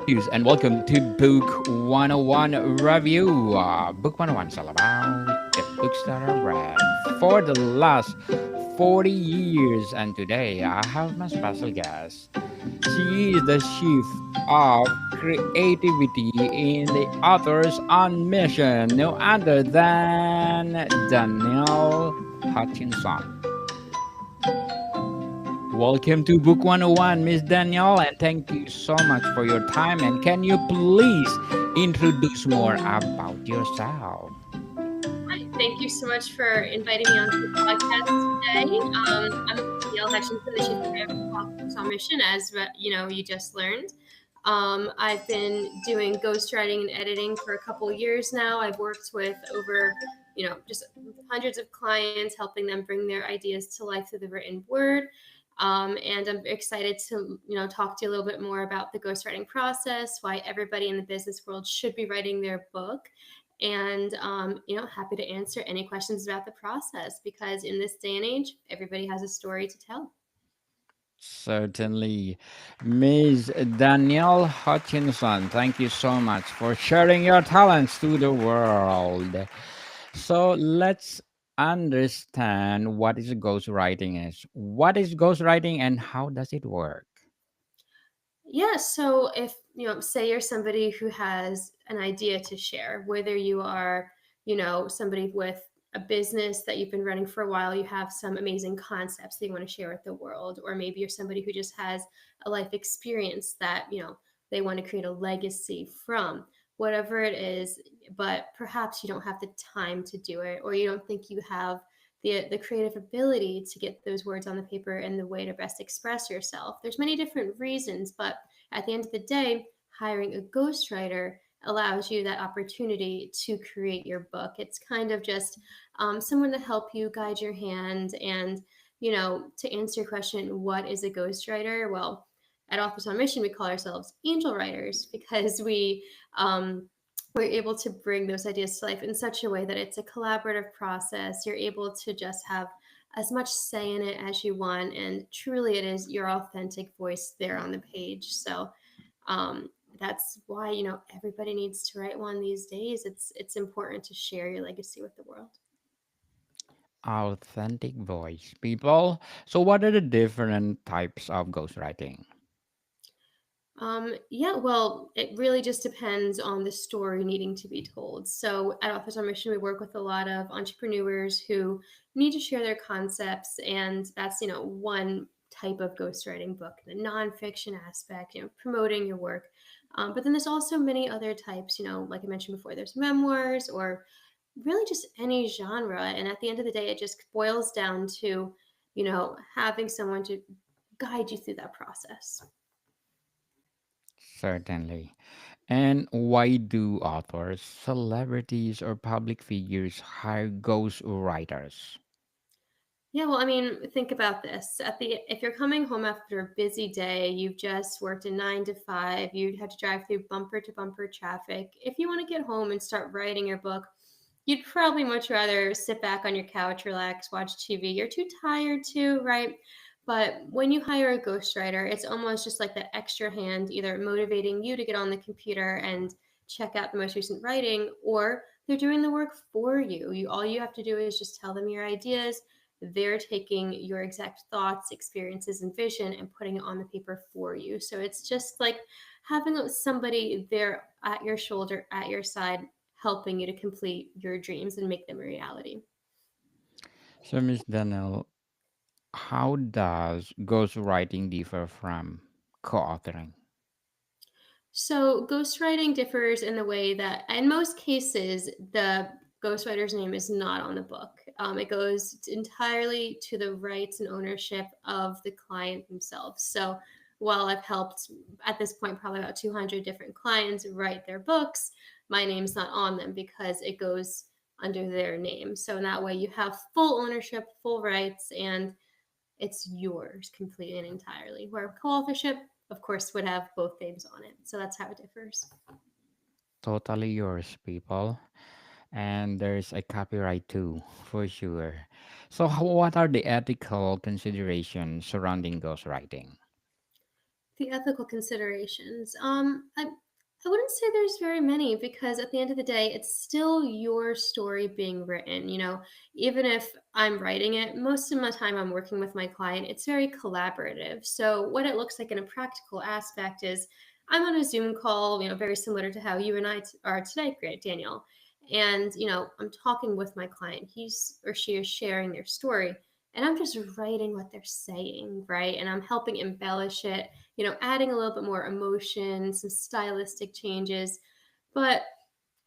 and welcome to Book 101 Review. Book 101 is all about the books that I read for the last 40 years. And today I have my special guest. She is the chief of creativity in the Authors on Mission, no other than Danielle Hutchinson. Welcome to Book 101, Miss Danielle, and thank you so much for your time. And can you please introduce more about yourself? Hi, thank you so much for inviting me onto the podcast today. I'm Danielle Hutchinson, the Chief Creative Officer on Mission, as you just learned. I've been doing ghostwriting and editing for a couple years now. I've worked with over, just hundreds of clients, helping them bring their ideas to life through the written word. And I'm excited to, talk to you a little bit more about the ghostwriting process, why everybody in the business world should be writing their book, and happy to answer any questions about the process because in this day and age everybody has a story to tell. Certainly. Miss Danielle Hutchinson, thank you so much for sharing your talents to the world. So let's understand what is ghostwriting is. What is ghostwriting and how does it work? Yeah, so if say you're somebody who has an idea to share, whether you are somebody with a business that you've been running for a while, you have some amazing concepts that you want to share with the world, or maybe you're somebody who just has a life experience that they want to create a legacy from, whatever it is, but perhaps you don't have the time to do it, or you don't think you have the creative ability to get those words on the paper and the way to best express yourself. There's many different reasons, but at the end of the day, hiring a ghostwriter allows you that opportunity to create your book. It's kind of just someone to help you guide your hand. And to answer your question, what is a ghostwriter? Well, at Authors on Mission, we call ourselves angel writers because um, we're able to bring those ideas to life in such a way that it's a collaborative process. You're able to just have as much say in it as you want, and truly it is your authentic voice there on the page. So um, that's why everybody needs to write one these days. It's important to share your legacy with the world. Authentic voice, people. So, what are the different types of ghostwriting? Yeah, well, it really just depends on the story needing to be told. So at Authors on Mission, we work with a lot of entrepreneurs who need to share their concepts, and that's one type of ghostwriting book, the nonfiction aspect, promoting your work. But then there's also many other types, like I mentioned before, there's memoirs or really just any genre. And at the end of the day, it just boils down to, having someone to guide you through that process. Certainly. And why do authors, celebrities, or public figures hire ghostwriters? Yeah, well, I mean, think about this. If you're coming home after a busy day, you've just worked a 9 to 5, you'd had to drive through bumper to bumper traffic. If you want to get home and start writing your book, you'd probably much rather sit back on your couch, relax, watch TV. You're too tired to, right? But when you hire a ghostwriter, it's almost just like that extra hand, either motivating you to get on the computer and check out the most recent writing, or they're doing the work for you. All you have to do is just tell them your ideas. They're taking your exact thoughts, experiences, and vision and putting it on the paper for you. So it's just like having somebody there at your shoulder, at your side, helping you to complete your dreams and make them a reality. So, Miss Danielle, how does ghostwriting differ from co-authoring? So ghostwriting differs in the way that, in most cases, the ghostwriter's name is not on the book. It goes entirely to the rights and ownership of the client themselves. So while I've helped at this point probably about 200 different clients write their books, my name's not on them because it goes under their name. So in that way, you have full ownership, full rights, and it's yours completely and entirely. Where co-authorship, of course, would have both names on it. So that's how it differs. Totally yours, people. And there's a copyright too, for sure. So, what are the ethical considerations surrounding ghostwriting? The ethical considerations. I wouldn't say there's very many because at the end of the day, it's still your story being written. Even if I'm writing it, most of my time I'm working with my client, it's very collaborative. So, what it looks like in a practical aspect is I'm on a Zoom call, very similar to how you and I are today, great, Danielle. And, I'm talking with my client. He's or she is sharing their story and I'm just writing what they're saying, right? And I'm helping embellish it, adding a little bit more emotion, some stylistic changes. But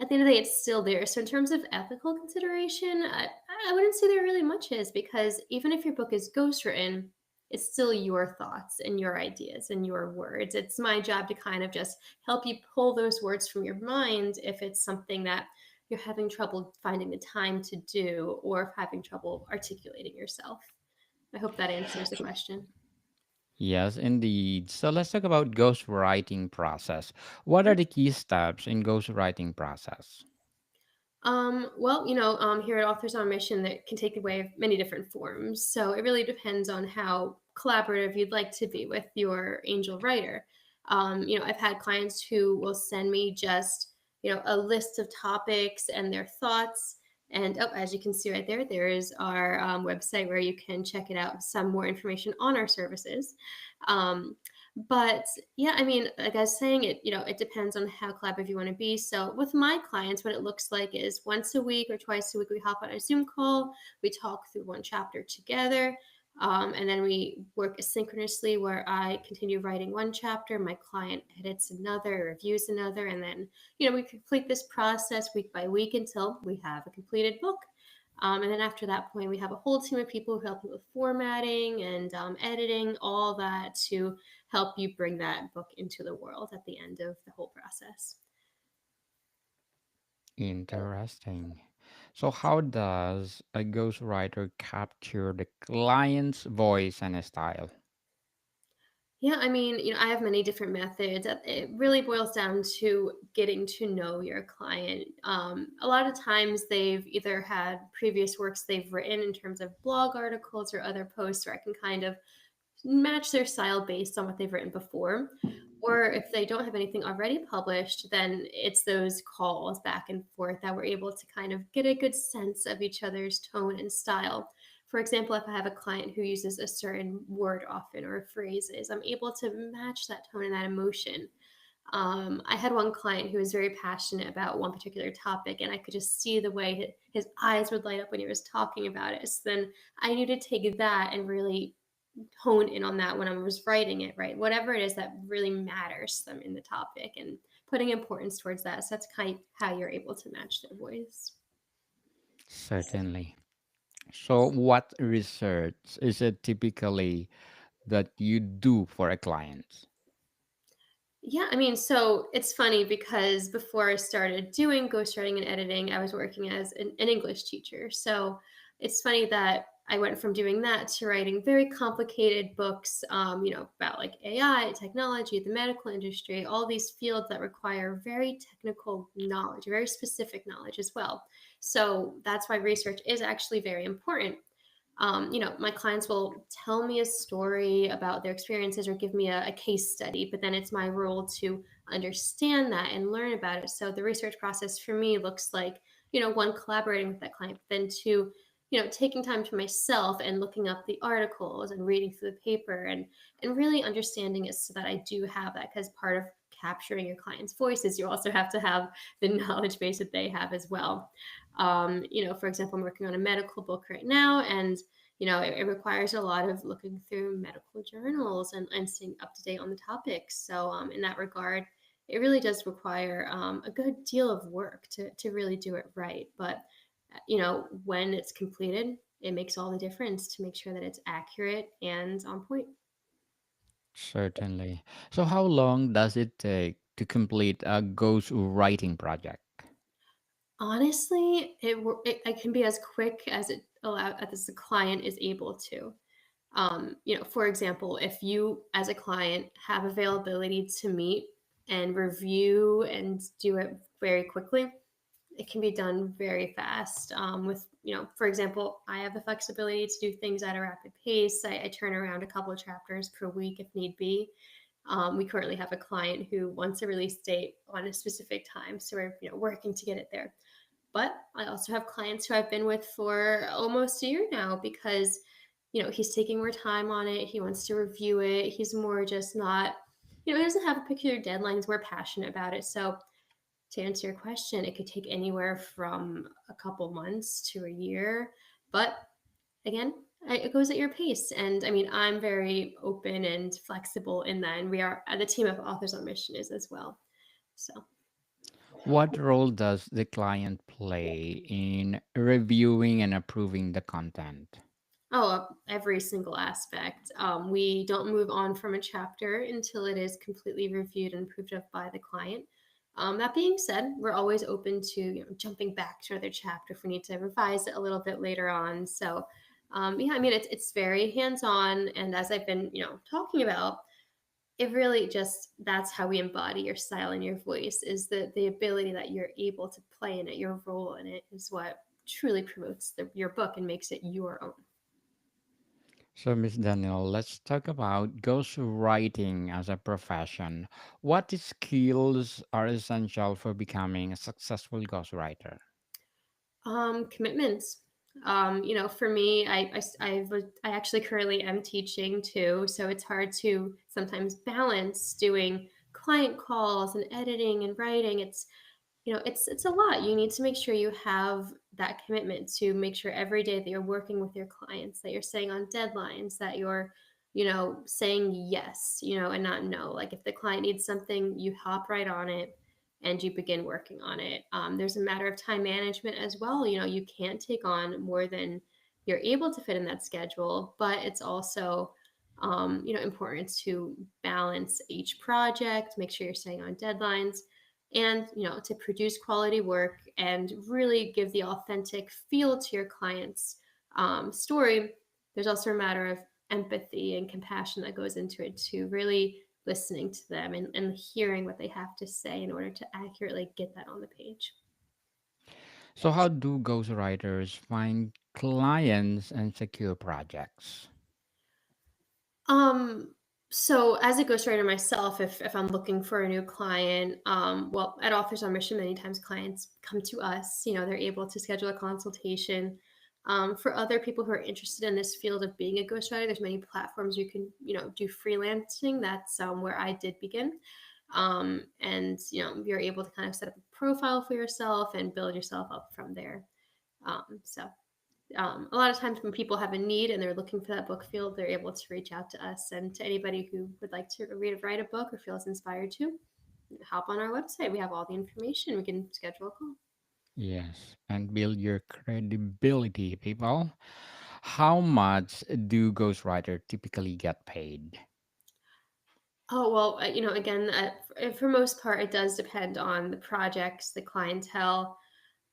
at the end of the day, it's still there. So, in terms of ethical consideration, I wouldn't say there really much is because even if your book is ghostwritten, it's still your thoughts and your ideas and your words. It's my job to kind of just help you pull those words from your mind if it's something that you're having trouble finding the time to do or if having trouble articulating yourself. I hope that answers the So, question. yes, indeed. So let's talk about ghostwriting process. What are Sure. the key steps in ghostwriting process? Well, here at Authors on Mission, that can take the way of many different forms. So it really depends on how collaborative you'd like to be with your angel writer. I've had clients who will send me just, a list of topics and their thoughts. And oh, as you can see right there, there is our website where you can check it out, some more information on our services. Um, but yeah, I mean, like I was saying, it depends on how collaborative you want to be. So with my clients, what it looks like is once a week or twice a week, we hop on a Zoom call, we talk through one chapter together. And then we work asynchronously where I continue writing one chapter, my client edits another, reviews another, and then, we complete this process week by week until we have a completed book. And then after that point, we have a whole team of people who help you with formatting and editing, all that to help you bring that book into the world at the end of the whole process. Interesting. So how does a ghostwriter capture the client's voice and style? Yeah, I mean, I have many different methods. It really boils down to getting to know your client. A lot of times they've either had previous works they've written in terms of blog articles or other posts where I can kind of match their style based on what they've written before. Or if they don't have anything already published, then it's those calls back and forth that we're able to kind of get a good sense of each other's tone and style. For example, if I have a client who uses a certain word often or phrases, I'm able to match that tone and that emotion. I had one client who was very passionate about one particular topic, and I could just see the way his eyes would light up when he was talking about it. So then I knew to take that and really hone in on that when I was writing it, right? Whatever it is that really matters to them in the topic and putting importance towards that. So that's kind of how you're able to match their voice. Certainly. So what research is it typically that you do for a client? Yeah, I mean, so it's funny because before I started doing ghostwriting and editing, I was working as an English teacher. So it's funny that I went from doing that to writing very complicated books, about like AI, technology, the medical industry, all these fields that require very technical knowledge, very specific knowledge as well. So that's why research is actually very important. My clients will tell me a story about their experiences or give me a case study, but then it's my role to understand that and learn about it. So the research process for me looks like, one, collaborating with that client, but then two, taking time to myself and looking up the articles and reading through the paper and really understanding it so that I do have that because part of capturing your client's voices, you also have to have the knowledge base that they have as well. For example, I'm working on a medical book right now, and it requires a lot of looking through medical journals and staying up to date on the topics. So, in that regard, it really does require a good deal of work to really do it right. But, when it's completed, it makes all the difference to make sure that it's accurate and on point. Certainly. So how long does it take to complete a ghostwriting project? Honestly, it can be as quick as it allow as the client is able to. For example, if you as a client have availability to meet and review and do it very quickly, it can be done very fast. For example, I have the flexibility to do things at a rapid pace. I turn around a couple of chapters per week if need be. We currently have a client who wants a release date on a specific time, so we're working to get it there. But I also have clients who I've been with for almost a year now because he's taking more time on it. He wants to review it. He's more just not, he doesn't have a particular deadlines. We're passionate about it. So to answer your question, it could take anywhere from a couple months to a year. But again, it goes at your pace. And I mean, I'm very open and flexible in that. And we are, the team of Authors on Mission is as well. So, What role does the client play in reviewing and approving the content? oh, every single aspect. We don't move on from a chapter until it is completely reviewed and approved of by the client. That being said, we're always open to jumping back to another chapter if we need to revise it a little bit later on. So, yeah, I mean, it's very hands on, and as I've been talking about, it really just that's how we embody your style and your voice is the ability that you're able to play in it, your role in it is what truly promotes your book and makes it your own. So, Miss Danielle, let's talk about ghostwriting as a profession. What skills are essential for becoming a successful ghostwriter? Commitments. For me, I actually currently am teaching too, so it's hard to sometimes balance doing client calls and editing and writing. It's a lot. You need to make sure you have that commitment to make sure every day that you're working with your clients, that you're staying on deadlines, that you're saying yes, and not no. Like if the client needs something, you hop right on it and you begin working on it. There's a matter of time management as well. You can't take on more than you're able to fit in that schedule, but it's also important to balance each project, make sure you're staying on deadlines, and to produce quality work and really give the authentic feel to your client's story. There's also a matter of empathy and compassion that goes into it, to really listening to them and hearing what they have to say in order to accurately get that on the page. So, how do ghostwriters find clients and secure projects? Um, so as a ghostwriter myself, if I'm looking for a new client, well, at Authors on Mission, many times clients come to us. They're able to schedule a consultation. For other people who are interested in this field of being a ghostwriter, there's many platforms you can, do freelancing. That's where I did begin. And you're able to kind of set up a profile for yourself and build yourself up from there. A lot of times when people have a need and they're looking for that book field, they're able to reach out to us. And to anybody who would like to write a book or feels inspired to, hop on our website. We have all the information. We can schedule a call. Yes, and build your credibility, people. How much do ghostwriter typically get paid? Oh, well, again, for most part, it does depend on the projects, the clientele.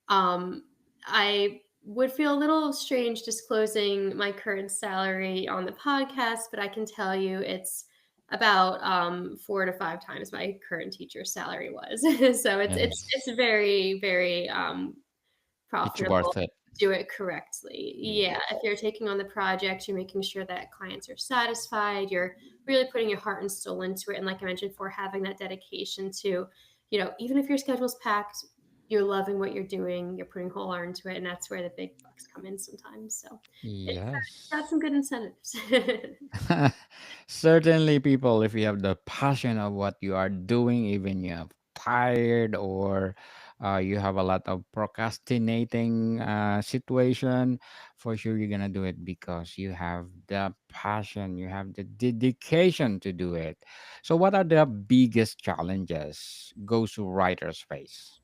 Um, I would feel a little strange disclosing my current salary on the podcast, but I can tell you it's about 4 to 5 times my current teacher's salary was. So it's Yes, very very it's profitable. worth it. Do it correctly. Yeah, Yes. if you're taking on the project, you're making sure that clients are satisfied. You're really putting your heart and soul into it. And like I mentioned, for having that dedication to, even if your schedule's packed, you're loving what you're doing. You're putting whole heart into it, and that's where the big bucks come in sometimes. So it's got Yes. some good incentives. Certainly, people, if you have the passion of what you are doing, even you have tired or you have a lot of procrastinating situation, for sure you're gonna do it because you have the passion, you have the dedication to do it. So, what are the biggest challenges ghostwriters face?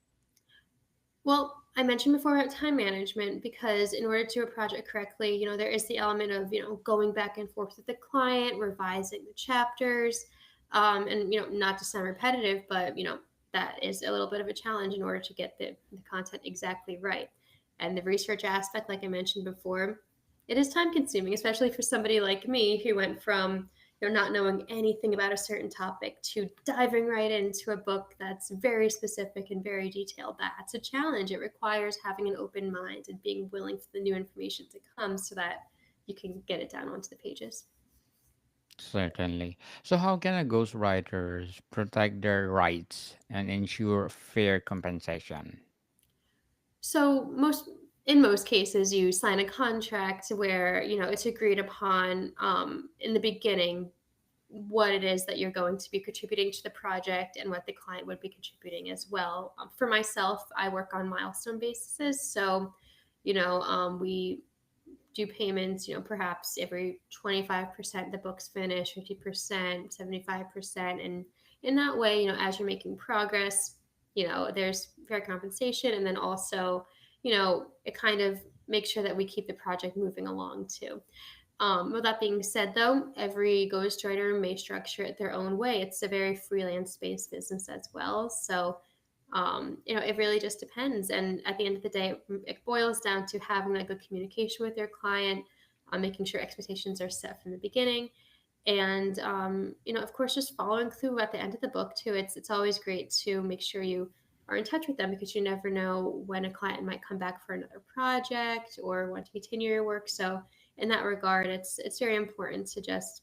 Well, I mentioned before about time management because in order to do a project correctly, there is the element of, going back and forth with the client, revising the chapters, and, not to sound repetitive, but, that is a little bit of a challenge in order to get the content exactly right. And the research aspect, like I mentioned before, it is time consuming, especially for somebody like me who went from not knowing anything about a certain topic to diving right into a book that's very specific and very detailed. That's a challenge. It requires having an open mind and being willing for the new information to come so that you can get it down onto the pages. Certainly. So, how can a ghostwriters protect their rights and ensure fair compensation? So in most cases, you sign a contract where it's agreed upon in the beginning what it is that you're going to be contributing to the project and what the client would be contributing as well. For myself, I work on milestone basis, so we do payments, perhaps every 25% the book's finished, 50%, 75%. And in that way, as you're making progress, there's fair compensation. And then also, it kind of makes sure that we keep the project moving along too. With that being said, though, every ghostwriter may structure it their own way. It's a very freelance based business as well. So, it really just depends. And at the end of the day, it boils down to having a good communication with your client, making sure expectations are set from the beginning, and of course, just following through at the end of the book too. It's always great to make sure you are in touch with them because you never know when a client might come back for another project or want to continue your work. So in that regard, it's very important to just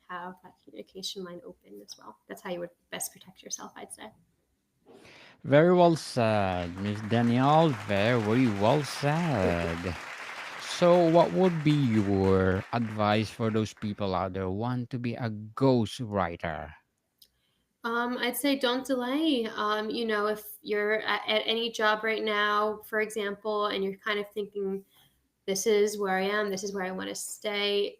have that communication line open as well. That's how you would best protect yourself, I'd say. Very well said, Miss Danielle. Very well said. So, what would be your advice for those people out there who want to be a ghostwriter? I'd say don't delay. If you're at any job right now, for example, and you're kind of thinking, this is where I am, this is where I want to stay,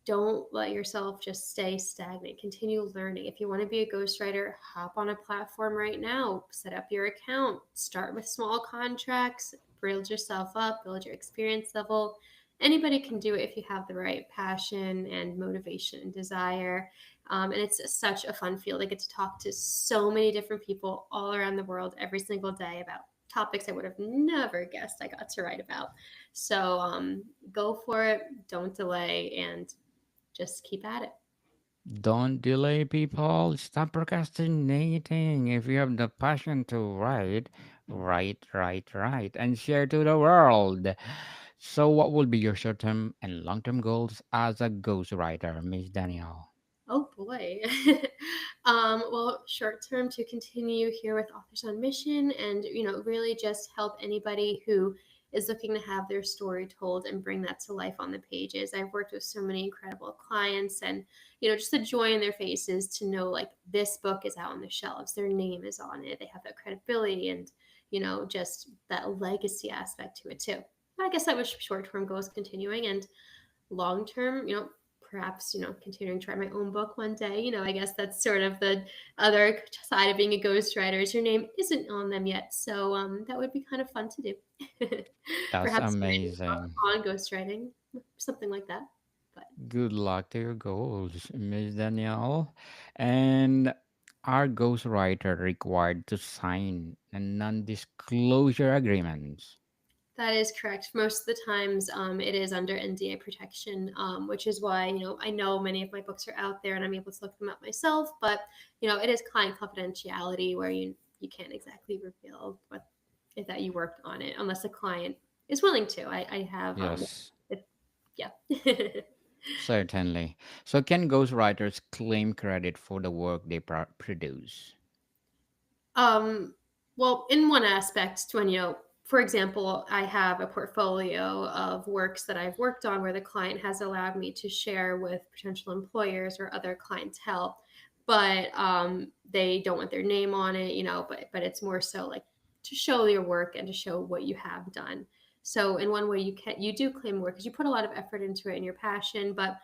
don't let yourself just stay stagnant. Continue learning. If you want to be a ghostwriter, hop on a platform right now, set up your account, start with small contracts, build yourself up, build your experience level. Anybody can do it if you have the right passion and motivation and desire. And it's such a fun field. I get to talk to so many different people all around the world every single day about topics I would have never guessed I got to write about. So go for it, don't delay, and just keep at it. Don't delay, people. Stop procrastinating. If you have the passion to write, write, and share to the world. So, what will be your short term and long term goals as a ghostwriter, Miss Danielle? Oh boy. Well, short term to continue here with Authors on Mission and, really just help anybody who is looking to have their story told and bring that to life on the pages. I've worked with so many incredible clients and, just the joy in their faces to know like this book is out on the shelves, their name is on it, they have that credibility and, just that legacy aspect to it too. I guess that was short term goals continuing and long term, perhaps, continuing to write my own book one day. I guess that's sort of the other side of being a ghostwriter is your name isn't on them yet. So that would be kind of fun to do. That's Perhaps writing a book amazing. on ghostwriting, something like that. But Good luck to your goals, Miss Danielle. And are ghostwriter required to sign a non-disclosure agreements? that is correct. Most of the times, it is under NDA protection, which is why I know many of my books are out there and I'm able to look them up myself. But it is client confidentiality where you can't exactly reveal what that you worked on it unless the client is willing to. I have Yes, it, yeah. certainly. So, can ghostwriters claim credit for the work they produce? Um, well, in one aspect, when for example, I have a portfolio of works that I've worked on where the client has allowed me to share with potential employers or other clientele, but they don't want their name on it, but it's more so like to show your work and to show what you have done. So in one way, you do claim work because you put a lot of effort into it and your passion, but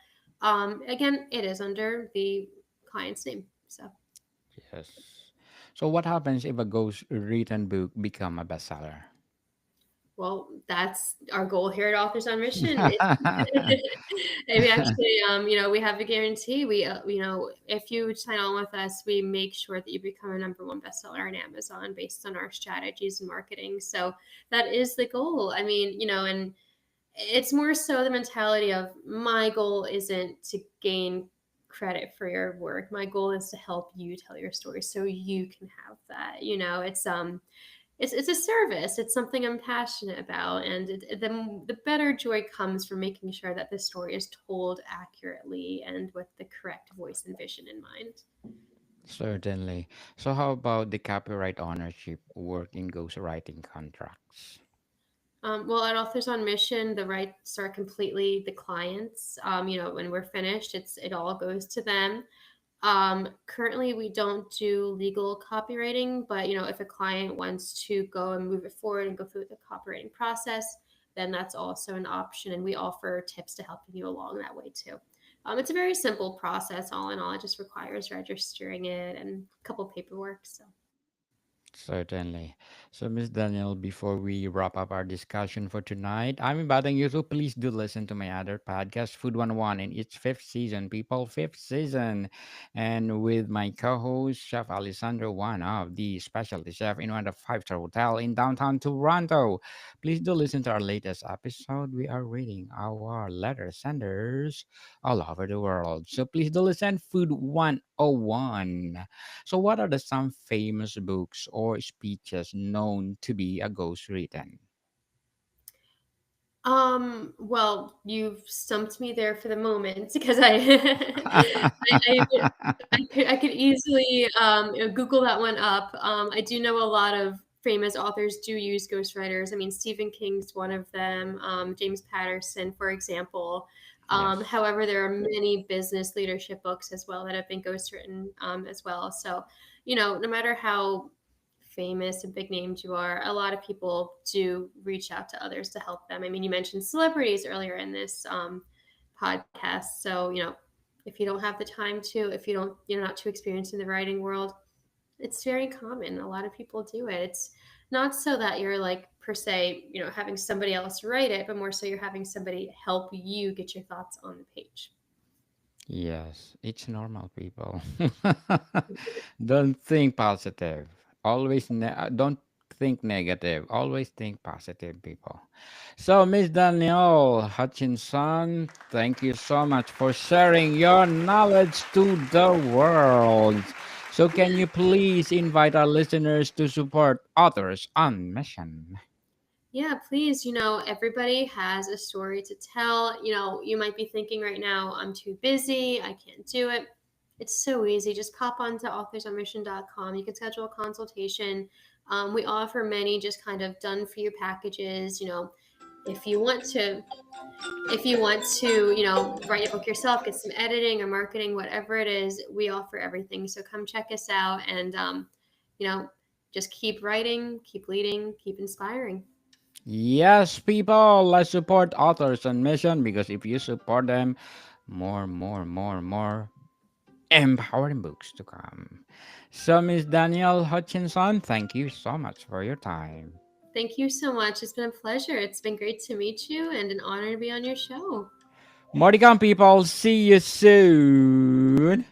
again, it is under the client's name. So. Yes. So, what happens if a ghost written book become a bestseller? Well, that's our goal here at Authors on Mission. And we actually, we have a guarantee. If you sign on with us, we make sure that you become a number one bestseller on Amazon based on our strategies and marketing. So that is the goal. I mean, and it's more so the mentality of my goal isn't to gain credit for your work. My goal is to help you tell your story so you can have that. It's it's a service. It's something I'm passionate about, and the better joy comes from making sure that the story is told accurately and with the correct voice and vision in mind. Certainly. So, how about the copyright ownership work in ghostwriting contracts? Well, at Authors on Mission, the rights are completely the clients. When we're finished, it all goes to them. Currently, we don't do legal copywriting, but if a client wants to go and move it forward and go through the copywriting process, then that's also an option, and we offer tips to helping you along that way too. It's a very simple process. All in all, it just requires registering it and a couple paperwork. So. Certainly. So, Miss Danielle, before we wrap up our discussion for tonight, I'm inviting you to please do listen to my other podcast, Food 101, in its fifth season, people, fifth season. And with my co host, Chef Alessandro, one of the specialty chef in one of the five-star hotel in downtown Toronto. Please do listen to our latest episode. We are reading our letter senders all over the world. So, please do listen, Food 101. So, what are the some famous books or speeches known to be a ghost written? Well, you've stumped me there for the moment because I could easily Google that one up. I do know a lot of famous authors do use ghostwriters. I mean, Stephen King's one of them. James Patterson, for example. Yes. However, there are many business leadership books as well that have been ghostwritten as well. So, no matter how famous and big named you are, a lot of people do reach out to others to help them. I mean, you mentioned celebrities earlier in this podcast. So, if you don't have the time to, if you're not too experienced in the writing world, it's very common. A lot of people do it. It's not so that you're like per se, having somebody else write it, but more so you're having somebody help you get your thoughts on the page. Yes, it's normal, people. Don't think positive. Don't think negative. Always think positive, people. So, Miss Danielle Hutchinson, thank you so much for sharing your knowledge to the world. So, can you please invite our listeners to support authors on mission? Yeah, please. Everybody has a story to tell. You might be thinking right now, I'm too busy, I can't do it. It's so easy. Just pop onto authorsonmission.com. You can schedule a consultation. We offer many just kind of done for you packages. If you want to, write a book yourself, get some editing or marketing, whatever it is, we offer everything. So come check us out and, you know, just keep writing, keep leading, keep inspiring. Yes, people, let's support authors on mission because if you support them, more empowering books to come. So, Miss Danielle Hutchinson, thank you so much for your time. Thank you so much. It's been a pleasure. It's been great to meet you and an honor to be on your show. More to come, people. See you soon.